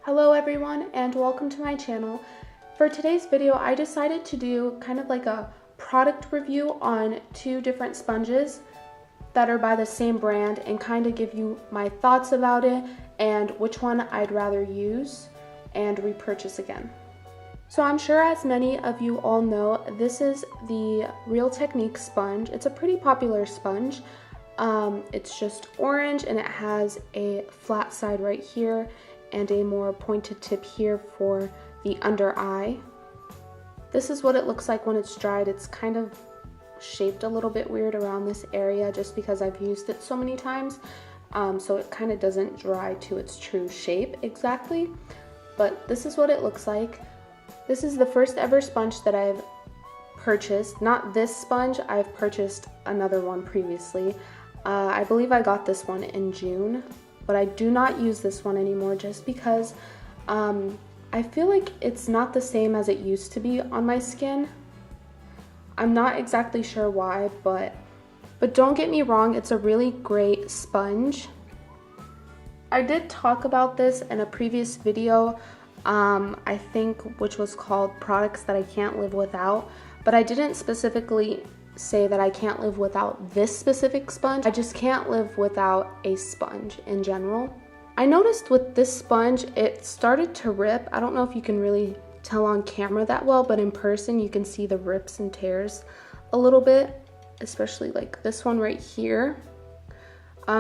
Hello everyone and welcome to my channel. For today's video, I decided to do kind of like a product review on two different sponges that are by the same brand and kind of give you my thoughts about it and which one I'd rather use and repurchase again. So I'm sure as many of you all know, this is the Real Technique sponge. It's a pretty popular sponge. It's just orange and it has a flat side right here and a more pointed tip here for the under eye. This is what it looks like when it's dried. It's kind of shaped a little bit weird around this area just because I've used it so many times. So it kind of doesn't dry to its true shape exactly, but this is what it looks like. This is the first ever sponge that I've purchased. Not this sponge, I've purchased another one previously. I believe I got this one in June, but I do not use this one anymore just because I feel like it's not the same as it used to be on my skin. I'm not exactly sure why, but don't get me wrong, it's a really great sponge. I did talk about this in a previous video, I think, which was called Products That I Can't Live Without, but I didn't specifically say that I can't live without this specific sponge. I just can't live without a sponge in general. I noticed with this sponge, it started to rip. I don't know if you can really tell on camera that well, but in person you can see the rips and tears a little bit, especially like this one right here,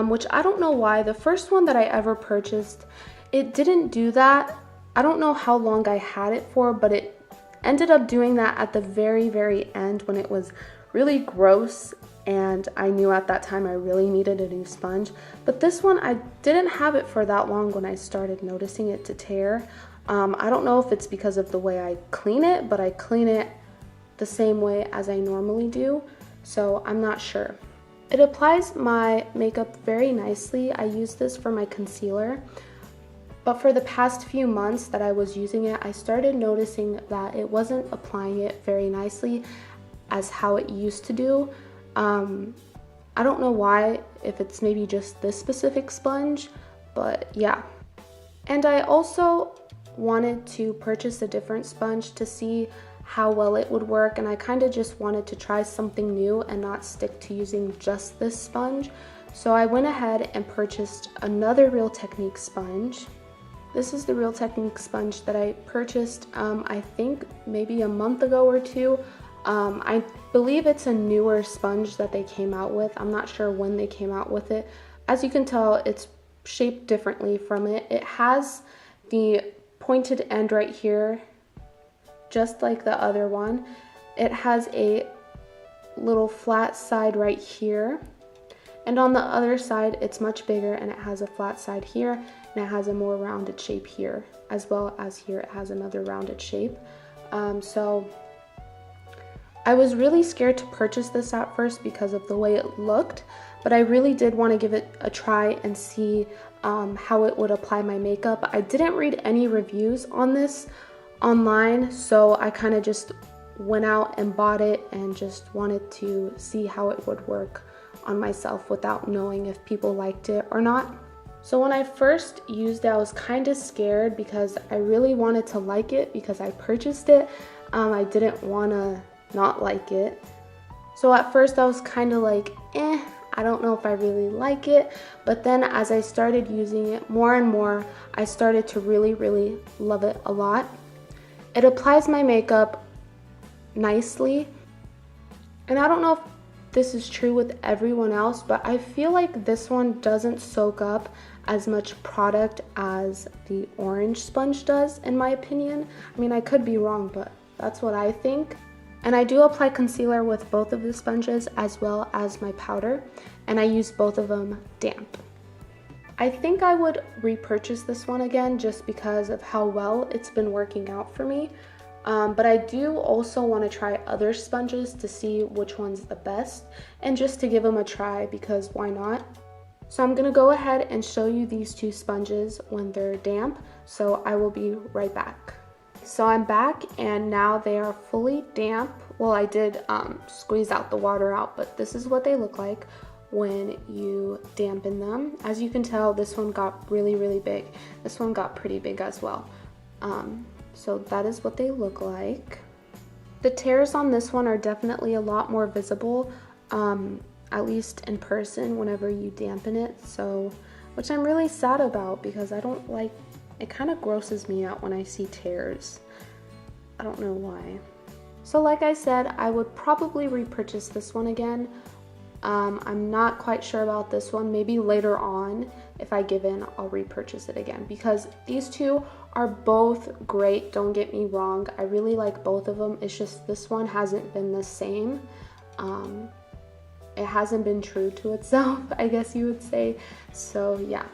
which I don't know why. The first one that I ever purchased, it didn't do that. I don't know how long I had it for, but it ended up doing that at the very end when it was really gross, and I knew at that time I really needed a new sponge. But this one, I didn't have it for that long when I started noticing it to tear. I don't know if it's because of the way I clean it, but I clean it the same way as I normally do, so I'm not sure. It applies my makeup very nicely. I use this for my concealer, but for the past few months that I was using it, I started noticing that it wasn't applying it very nicely as how it used to do. I don't know why, if it's maybe just this specific sponge, but yeah. And I also wanted to purchase a different sponge to see how well it would work, and I kind of just wanted to try something new and not stick to using just this sponge. So I went ahead and purchased another Real Technique sponge. This is the Real Technique sponge that I purchased, I think maybe a month ago or two. I believe it's a newer sponge that they came out with. I'm not sure when they came out with it. As you can tell, it's shaped differently from it. It has the pointed end right here, just like the other one. It has a little flat side right here, and on the other side it's much bigger and it has a flat side here, and it has a more rounded shape here, as well as here it has another rounded shape. So I was really scared to purchase this at first because of the way it looked, but I really did want to give it a try and see how it would apply my makeup. I didn't read any reviews on this online, so I kind of just went out and bought it and just wanted to see how it would work on myself without knowing if people liked it or not. So when I first used it, I was kind of scared because I really wanted to like it because I purchased it. I didn't want to not like it. So at first I was kind of like, I don't know if I really like it. But then as I started using it more and more, I started to really love it a lot. It applies my makeup nicely. And I don't know if this is true with everyone else, but I feel like this one doesn't soak up as much product as the orange sponge does, in my opinion. I mean, I could be wrong, but that's what I think. And I do apply concealer with both of the sponges as well as my powder, and I use both of them damp. I think I would repurchase this one again just because of how well it's been working out for me. But I do also want to try other sponges to see which one's the best and just to give them a try, because why not? So I'm going to go ahead and show you these two sponges when they're damp, so I will be right back. So I'm back and now they are fully damp. Well, I did squeeze out the water out, but this is what they look like when you dampen them. As you can tell, this one got really big. This one got pretty big as well. So that is what they look like. The tears on this one are definitely a lot more visible, at least in person whenever you dampen it, so, which I'm really sad about because I don't like, it kind of grosses me out when I see tears. I don't know why. So like I said, I would probably repurchase this one again. I'm not quite sure about this one. Maybe later on, if I give in, I'll repurchase it again because these two are both great. Don't get me wrong. I really like both of them. It's just this one hasn't been the same. It hasn't been true to itself, I guess you would say. So yeah,